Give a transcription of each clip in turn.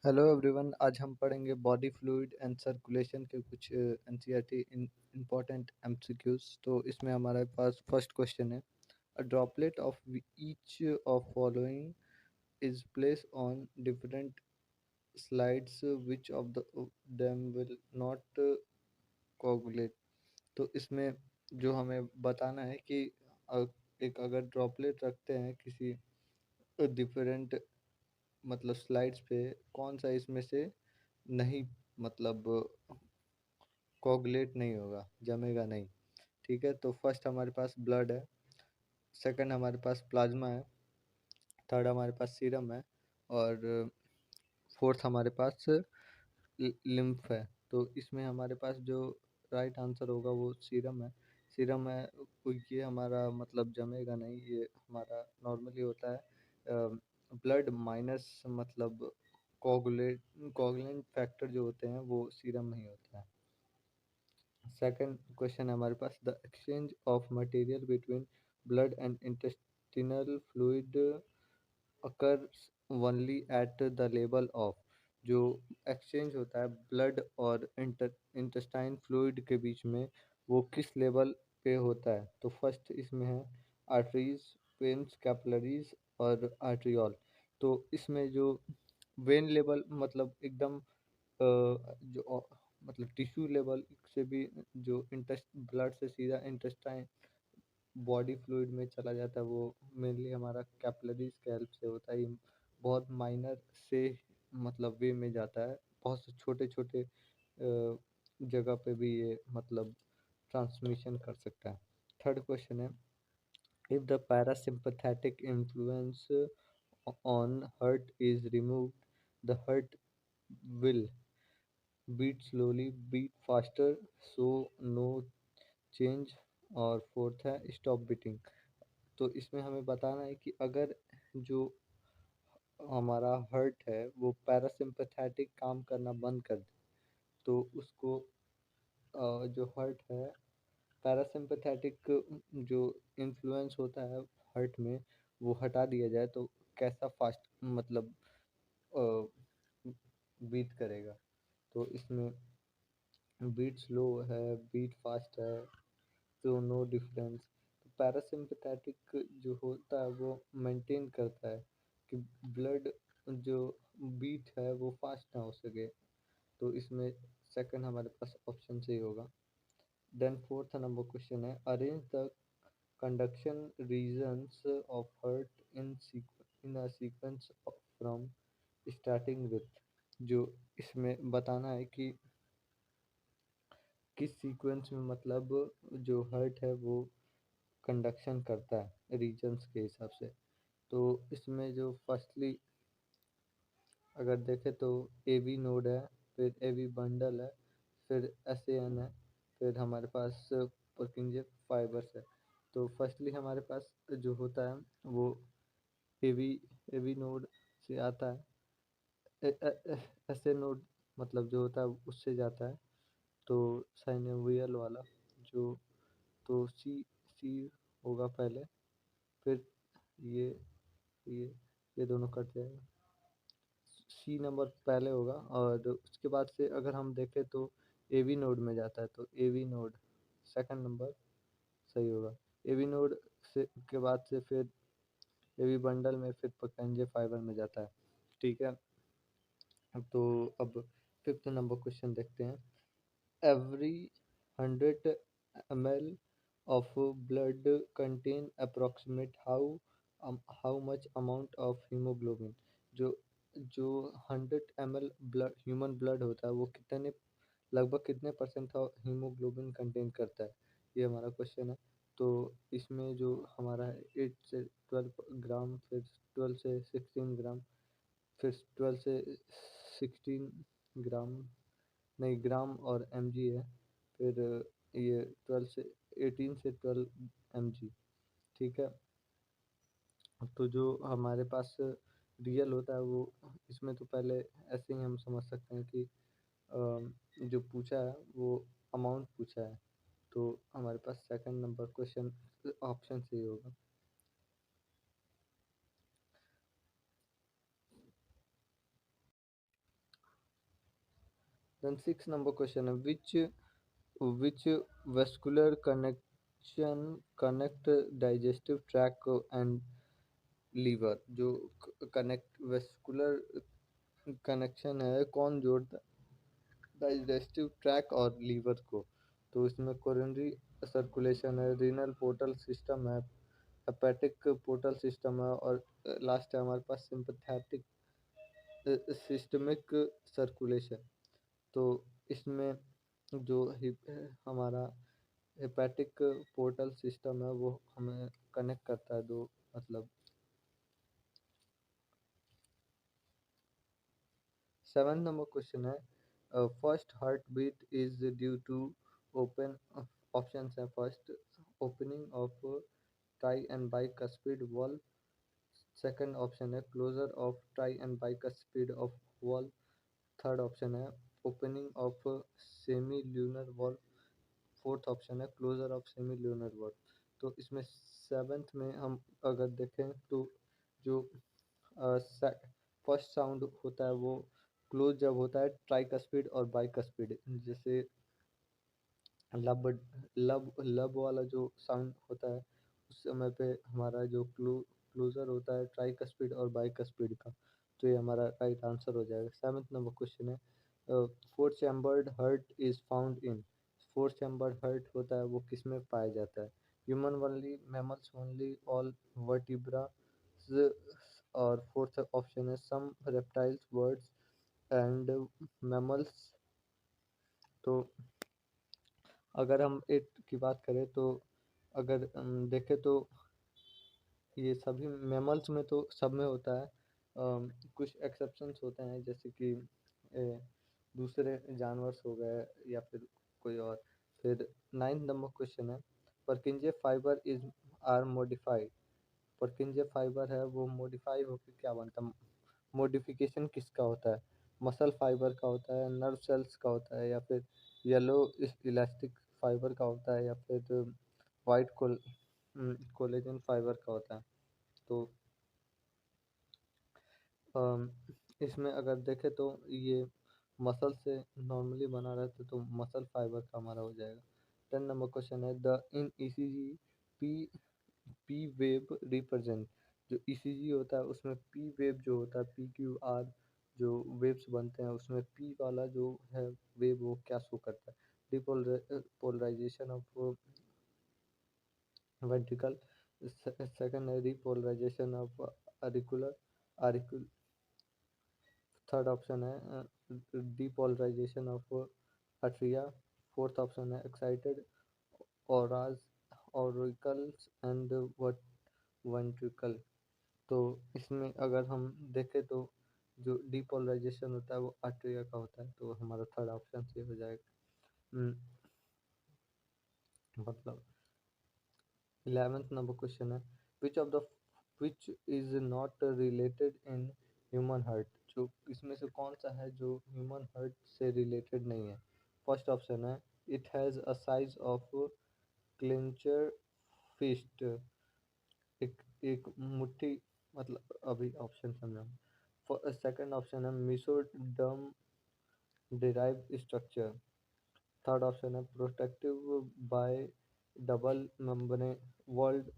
Hello everyone. आज हम पढ़ेंगे बॉडी फ्लूइड एंड सर्कुलेशन के कुछ एनसीईआरटी इम्पोर्टेंट एमसीक्यूज। तो इसमें हमारे पास फर्स्ट क्वेश्चन है, a droplet of each of following is place on different slides, which of them will not coagulate. तो इसमें जो हमें बताना है कि अ, एक अगर ड्रॉपलेट रखते हैं किसी डिफरेंट मतलब स्लाइड्स पे, कौन सा इसमें से नहीं मतलब कोगुलेट नहीं होगा, जमेगा नहीं। ठीक है, तो फर्स्ट हमारे पास ब्लड है, सेकंड हमारे पास प्लाज्मा है, थर्ड हमारे पास सीरम है, और फोर्थ हमारे पास लिम्फ है। तो इसमें हमारे पास जो राइट आंसर होगा वो सीरम है। सीरम है, ये हमारा मतलब जमेगा नहीं, ये हमारा नॉर्मली होता है ब्लड माइनस मतलब कोगुलेट कोगुलेंट फैक्टर जो होते हैं वो सीरम में ही होता है। सेकंड क्वेश्चन है हमारे पास, the exchange of material between blood and intestinal fluid occurs only at the level of। जो एक्सचेंज होता है ब्लड और इंटेस्टाइन फ्लूइड के बीच में, वो किस लेवल पे होता है? तो फर्स्ट इसमें है आर्टरीज, वेन्स, कैपिलरीज और आर्ट्रियोल। तो इसमें जो वेन लेवल मतलब एकदम जो मतलब टिश्यू लेवल से भी, जो इंटेस्ट ब्लड से सीधा इंटेस्टाइन बॉडी फ्लूइड में चला जाता है, वो मेनली हमारा कैपिलरीज के हेल्प से होता है। ये बहुत माइनर से मतलब वे में जाता है, बहुत से छोटे छोटे जगह पे भी ये मतलब ट्रांसमिशन कर सकता है। थर्ड क्वेश्चन है, if the parasympathetic influence on heart is removed, the heart will beat slowly, beat faster, so no change, और फोर्थ है स्टॉप बीटिंग। तो इसमें हमें बताना है कि अगर जो हमारा हार्ट है वो पैरासिम्पथेटिक काम करना बंद कर दे, तो उसको जो हार्ट है पैरासिम्पथेटिक जो इन्फ्लुएंस होता है हार्ट में, वो हटा दिया जाए तो कैसा फास्ट मतलब बीट करेगा? तो इसमें बीट स्लो है, बीट फास्ट है, तो नो डिफरेंस। तो पैरासिम्पथेटिक जो होता है वो मेंटेन करता है कि ब्लड जो बीट है वो फास्ट ना हो सके। तो इसमें सेकंड हमारे पास ऑप्शन सही होगा। देन फोर्थ नंबर क्वेश्चन है, arrange the conduction regions of heart in a sequence from starting with. जो इसमें बताना है कि किस सीक्वेंस में मतलब जो हर्ट है वो कंडक्शन करता है रीजन्स के हिसाब से। तो इसमें जो फर्स्टली अगर देखें तो ए वी नोड है, फिर ए वी बंडल है, फिर एस ए एन है, फिर हमारे पास पुर्किंजे फाइबर्स है। तो फर्स्टली हमारे पास जो होता है वो ए वी नोड से आता है, एस ए नोड मतलब जो होता है उससे जाता है, तो साइनोवियल वाला जो, तो सी सी होगा पहले, फिर ये ये ये दोनों कट जाएगा, सी नंबर पहले होगा, और उसके बाद से अगर हम देखें तो ए वी नोड में जाता है, तो A V node second number सही होगा। ए वी नोड से के बाद से फिर ए वी बंडल में, फिर पकंजे फाइबर में जाता है। ठीक है, तो अब फिफ्थ नंबर क्वेश्चन देखते हैं। Every 100 ml of blood contain approximate how much amount of hemoglobin। जो जो 100 ml ब्लड ह्यूमन ब्लड होता है वो कितने लगभग कितने परसेंट का हीमोग्लोबिन कंटेन करता है, ये हमारा क्वेश्चन है। तो इसमें जो हमारा है 8 से 12 ग्राम, फिर 12 से 16 ग्राम, फिर 12 से 16 ग्राम, नहीं ग्राम और mg है, फिर ये 18 से 12 mg। ठीक है, तो जो हमारे पास रियल होता है वो, इसमें तो पहले ऐसे ही हम समझ सकते हैं कि जो पूछा है वो अमाउंट पूछा है, तो हमारे पास सेकंड नंबर क्वेश्चन ऑप्शन सही होगा। Then six number question है which vascular connection connect digestive tract and liver. जो कनेक्ट वेस्कुलर कनेक्शन है कौन जोड़ता डाइजेस्टिव ट्रैक और लीवर को? तो इसमें कोरोनरी सर्कुलेशन है, रीनल पोर्टल सिस्टम है, हेपेटिक पोर्टल सिस्टम है, और लास्ट है हमारे पास सिंपैथेटिक सिस्टमिक सर्कुलेशन। तो इसमें जो हमारा हेपेटिक पोर्टल सिस्टम है वो हमें कनेक्ट करता है दो, मतलब। सेवन नंबर क्वेश्चन है first heart beat is due to open option है। First, opening of tri and bicuspid valve. Second option है closure of tri and bicuspid of valve. Third option है opening of semi lunar valve. Fourth option है closure of semi lunar valve. तो इसमें seventh में हम अगर देखें तो जो फर्स्ट साउंड होता है वो क्लोज जब होता है ट्राइकस्पिड और बाइकस्पिड, जैसे लब लब लब वाला जो साउंड होता है उस समय पे हमारा जो क्लोजर होता है ट्राइकस्पिड और बाइकस्पिड का। तो ये हमारा राइट आंसर हो जाएगा। सेवन्थ नंबर क्वेश्चन है four chambered hurt is found in. Four chambered hurt होता है वो किस में पाया जाता है? Human only, mammals only, all vertebra, और फोर्थ ऑप्शन है सम रेप्टाइल्स, बर्ड्स एंड मैमल्स। तो अगर हम एट की बात करें तो अगर देखें तो ये सभी मैमल्स में तो सब में होता है। कुछ एक्सेप्शंस होते हैं जैसे कि ए, दूसरे जानवर्स हो गए या फिर कोई और। फिर नाइन्थ नंबर क्वेश्चन है Purkinje fibre is are modified. Purkinje fibre है वो मॉडिफाई होकर क्या बनता है? मॉडिफिकेशन किसका होता है? मसल फाइबर का होता है, नर्व सेल्स का होता है, या फिर येलो इलास्टिक फाइबर का होता है, या फिर वाइट कोलेजन फाइबर का होता है? तो अम, इसमें अगर देखें तो ये मसल से नॉर्मली बना रहता है तो मसल फाइबर का हमारा हो जाएगा। 10 नंबर क्वेश्चन है the in ECG P P wave represent. जो ईसीजी होता है उसमें पी वेव जो होता है PQR जो वेव्स बनते हैं उसमें पी वाला जो है वेव वो क्या शो करता है? डिपोलराइजेशन ऑफ ventricle, second है repolarization of auricular, third option है depolarization of atria, fourth option है excited auras, auricles and ventricle। तो इसमें अगर हम देखें तो जो डीपोलराइजेशन होता है वो आर्टेरिया का होता है, तो हमारा थर्ड ऑप्शन से हो जाएगा। मतलब 11th नंबर क्वेश्चन है which is not related in human heart. जो इसमें से कौन सा है जो ह्यूमन हार्ट से रिलेटेड नहीं है? फर्स्ट ऑप्शन है it has a size of clenched fist. एक मुट्ठी, मतलब अभी ऑप्शन समझाऊँ। सेकंड ऑप्शन है mesoderm derived structure. Third option है protective by double membrane walled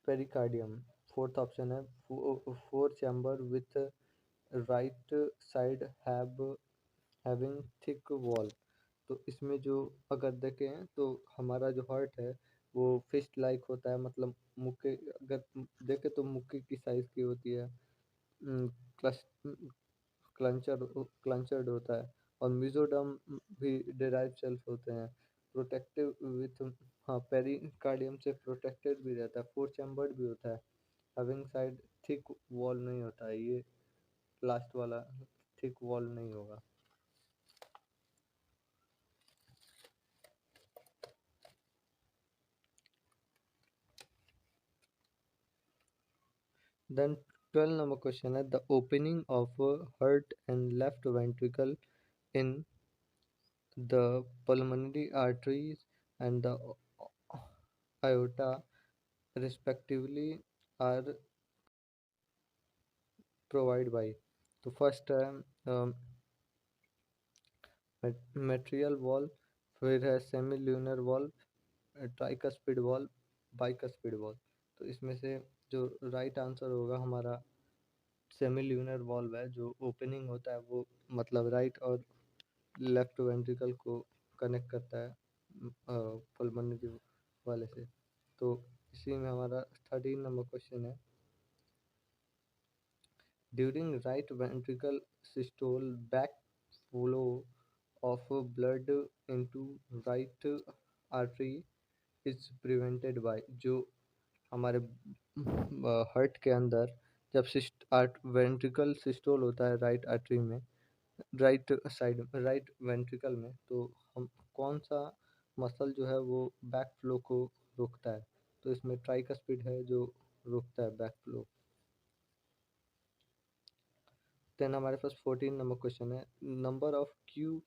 pericardium. Fourth option है four chamber with right side having thick wall. तो इसमें जो अगर देखें तो हमारा जो हार्ट है वो फिस्ट लाइक होता है, मतलब मुक्के अगर देखें तो मुक्के की साइज की होती है। क्लच क्लंचर्ड होता है, और मिजोडम भी डेराइव सेल्स होते हैं। प्रोटेक्टिव विथ, हाँ, पेरिकार्डियम से प्रोटेक्टेड भी रहता है, फोर चैम्बर्ड भी होता है, हैविंग साइड थिक वॉल नहीं होता है ये लास्ट वाला, थिक वॉल नहीं होगा। देन 12 नंबर क्वेश्चन है the opening of heart and left ventricle in the pulmonary arteries and the aorta respectively are provide by. तो फर्स्ट है मेटेरियल वॉल्व, फिर है semi lunar valve, tricuspid valve, bicuspid valve. तो इसमें से जो right answer होगा हमारा सेमी ल्यूनर वॉल्व है। जो ओपनिंग होता है वो मतलब राइट और लेफ्ट वेंट्रिकल को कनेक्ट करता है पल्मोनरी वाले से। तो इसी में हमारा 13 नंबर क्वेश्चन है, during right ventricle systole backflow of blood into right artery is prevented by। जो हमारे हार्ट के अंदर जब वेंट्रिकल सिस्टोल होता है राइट आर्टरी में, राइट साइड राइट वेंट्रिकल में, तो हम कौन सा मसल जो है वो बैक फ्लो को रोकता है। तो इसमें ट्राइकस्पिड है जो रोकता है बैक फ्लो। देन हमारे पास 14 नंबर क्वेश्चन है, number of Q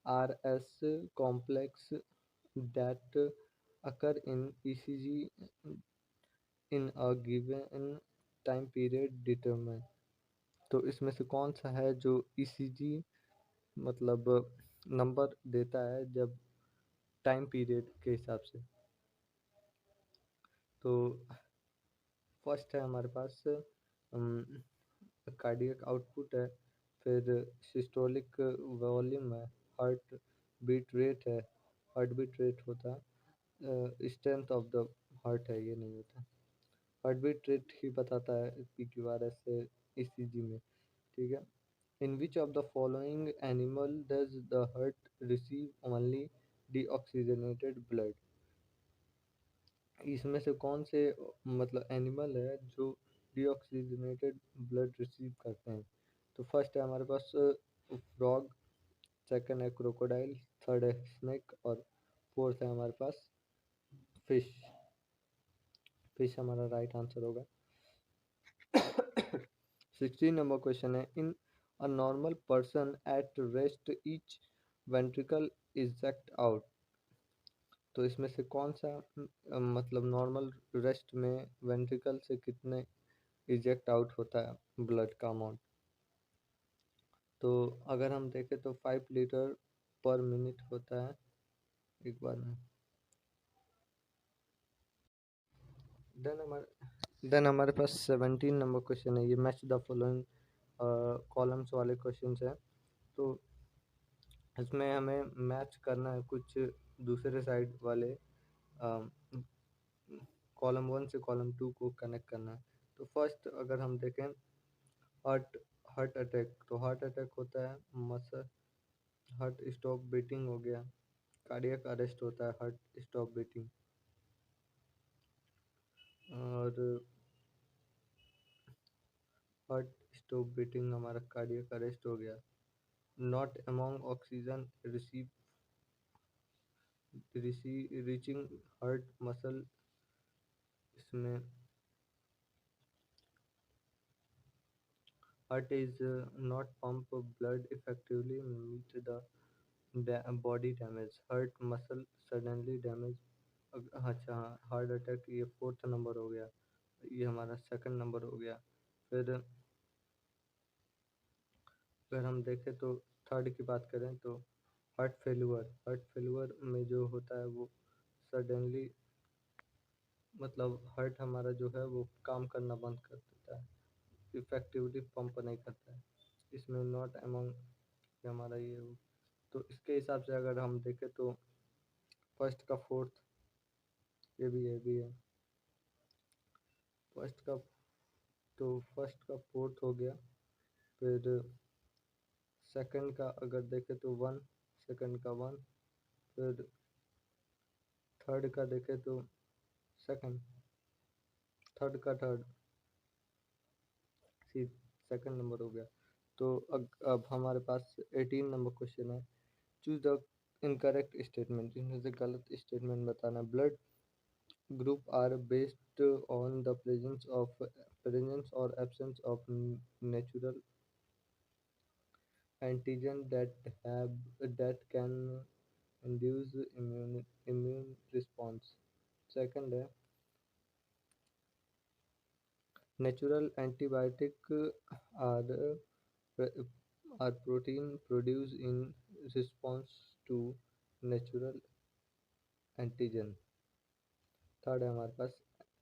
R S complex that occur in ECG in a given time period determine. तो इसमें से कौन सा है जो ईसीजी मतलब नंबर देता है जब टाइम पीरियड के हिसाब से। तो फर्स्ट है हमारे पास कार्डियक आउटपुट है, फिर सिस्टोलिक वॉल्यूम है, हार्ट बीट रेट है, हार्ट बीट रेट होता है, स्ट्रेंथ ऑफ द हार्ट है, ये नहीं होता। हार्ट बीट रेट ही बताता है P Q R S ECG में। ठीक है, in which of the following animal does the heart receive only deoxygenated blood. इसमें से कौन से मतलब एनिमल है जो डीऑक्सीजनेटेड ब्लड रिसीव करते हैं। तो फर्स्ट है हमारे पास फ्रॉग, सेकंड है क्रोकोडाइल, थर्ड है स्नेक और फोर्थ है हमारे पास फिश। फिश हमारा राइट आंसर होगा। 16 नंबर क्वेश्चन है, in a normal person at rest each ventricle eject out. तो इसमें से कौन सा मतलब नॉर्मल रेस्ट में वेंट्रिकल से कितने इजेक्ट आउट होता है ब्लड का अमाउंट। तो अगर हम देखें तो 5 लीटर पर मिनट होता है एक बार में। देन हमारे पास 17 नंबर क्वेश्चन है, ये मैच द फॉलोइंग कॉलम्स वाले क्वेश्चन है। तो इसमें हमें मैच करना है कुछ दूसरे साइड वाले कॉलम 1 से कॉलम 2 को कनेक्ट करना है। तो फर्स्ट अगर हम देखें हार्ट हार्ट अटैक, तो हार्ट अटैक होता है मसल हार्ट स्टॉप बीटिंग हो गया, कार्डियक अरेस्ट होता है हार्ट स्टॉप बीटिंग, और हार्ट स्टॉप बीटिंग हमारा कार्डियक अरेस्ट हो गया। Not among oxygen reaching heart muscle, इसमें heart is not pump blood effectively meet the body damage, heart muscle suddenly damage। अच्छा, हार्ट अटैक ये fourth number हो गया, ये हमारा सेकंड नंबर हो गया। फिर हम देखें तो थर्ड की बात करें तो हार्ट फेलुअर में जो होता है वो सडनली मतलब हार्ट हमारा जो है वो काम करना बंद कर देता है, इफेक्टिवली पंप नहीं करता है। इसमें नॉट अमंग हमारा ये हो। तो इसके हिसाब से अगर हम देखें तो फर्स्ट का फोर्थ, ये भी है फर्स्ट का, तो फर्स्ट का फोर्थ हो गया। फिर सेकंड का अगर देखें तो वन, सेकंड का वन। फिर थर्ड का देखें तो सेकंड, थर्ड का थर्ड, सी सेकंड नंबर हो गया। तो अब हमारे पास 18 नंबर क्वेश्चन है, चूज द इनकरेक्ट स्टेटमेंट। इसमें से गलत स्टेटमेंट बताना। Blood group are based on the presence or absence of natural antigen that can induce immune response। Second है Natural antibiotic are are protein produced in response to natural antigen. Third है हमारे पास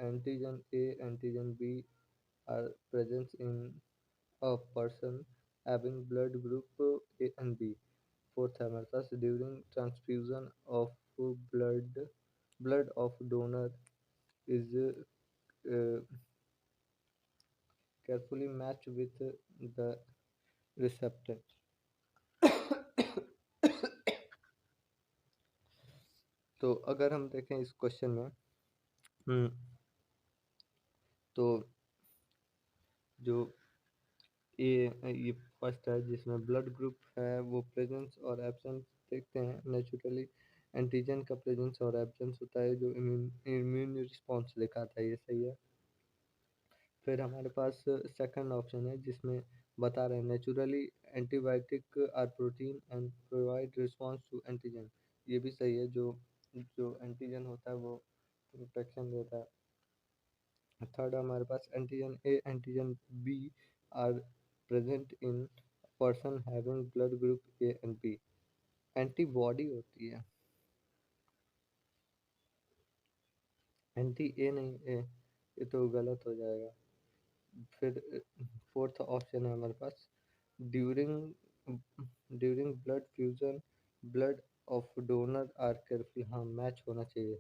antigen A antigen B are presence in a person having blood group A and B. Fourth है हमारे पास during transfusion of blood blood of donor is carefully matched with the receptor. तो अगर हम देखें इस क्वेश्चन में तो जो ये फर्स्ट है जिसमें ब्लड ग्रुप है वो प्रेजेंस और एब्सेंस देखते हैं. नेचुरली एंटीजन का प्रेजेंस और एब्सेंस होता है जो इम्यून रिस्पॉन्स दिखाता है. ये सही है. फिर हमारे पास सेकंड ऑप्शन है जिसमें बता रहे हैं naturally antibiotic are protein and provide response to antigen. ये भी सही है. जो जो एंटीजन होता है वो प्रोटेक्शन देता है. थर्ड हमारे पास antigen A antigen B are present in person having blood group A and B. Antibody होती है. एंटी ए नहीं ए, ये तो गलत हो जाएगा. फिर फोर्थ ऑप्शन है हमारे पास during during blood fusion blood of donor are careful. हाँ मैच होना चाहिए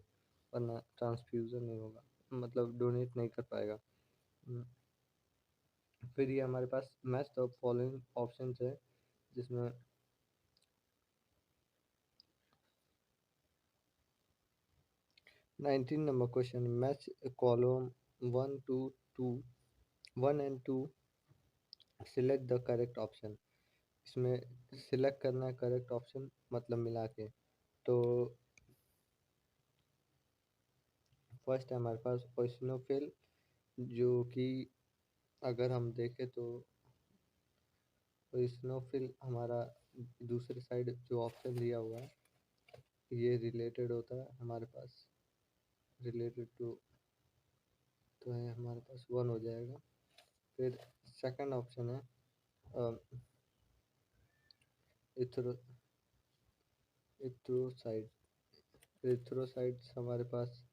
वरना ट्रांसफ्यूजन नहीं होगा मतलब डोनेट नहीं कर पाएगा. फिर ये हमारे पास मैच द फॉलोइंग ऑप्शंस है जिसमें 19 number question match column 1 and 2 select the correct option. इसमें सिलेक्ट करना है करेक्ट ऑप्शन मतलब मिला के. तो फर्स्ट है हमारे पास ओसिनोफिल जो कि अगर हम देखें तो ओसिनोफिल हमारा दूसरे साइड जो ऑप्शन दिया हुआ है ये रिलेटेड होता है हमारे पास रिलेटेड टू तो है हमारे पास 1 हो जाएगा. फिर सेकंड ऑप्शन है इथ्रो इथ्रोसाइड. एरिथ्रोसाइड्स हमारे पास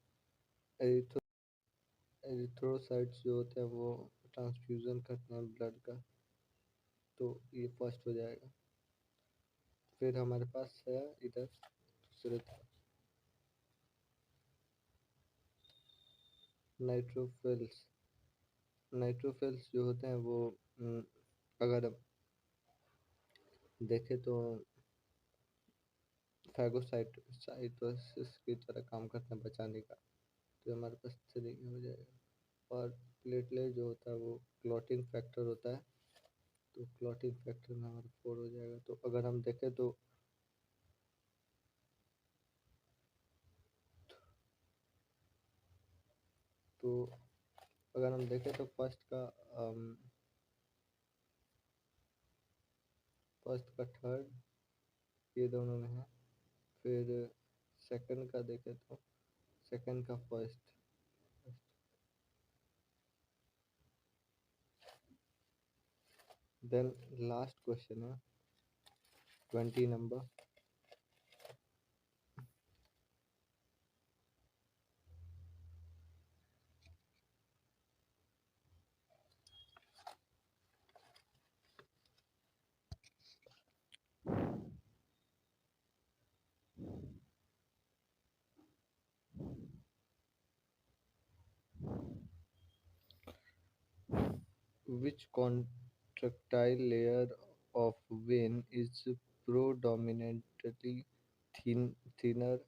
एरिथ्रोसाइड्स जो होते हैं वो ट्रांसफ्यूज़न करते हैं ब्लड का. तो ये फर्स्ट हो जाएगा. फिर हमारे पास है इधर दूसरे नाइट्रोफिल्स. नाइट्रोफिल्स जो होते हैं वो अगर देखें तो फैगोसाइटोसिस की तरह काम करते हैं बचाने का. तो हमारे पास 3 हो जाएगा. और प्लेटलेट जो होता है वो क्लॉटिंग फैक्टर होता है. तो क्लॉटिंग फैक्टर में हमारा 4 हो जाएगा. तो अगर हम देखें तो अगर हम देखें तो फर्स्ट का थर्ड ये दोनों में है. फिर सेकंड का देखें तो सेकंड का फर्स्ट. देन लास्ट क्वेश्चन है 20 number. Which contractile layer of vein is predominantly thinner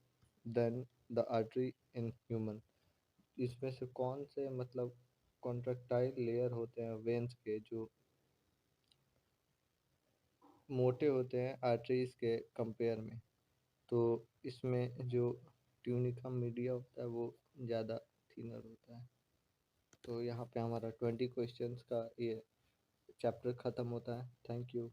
than the artery in human? इसमें से कौन से मतलब कॉन्ट्रैक्टाइल लेयर होते हैं वेन्स के जो मोटे होते हैं आर्टरीज के कंपेयर में. तो इसमें जो ट्यूनिका मीडिया होता है वो ज़्यादा थिनर होता है. तो यहाँ पे हमारा 20 क्वेश्चंस का ये चैप्टर ख़त्म होता है. Thank you.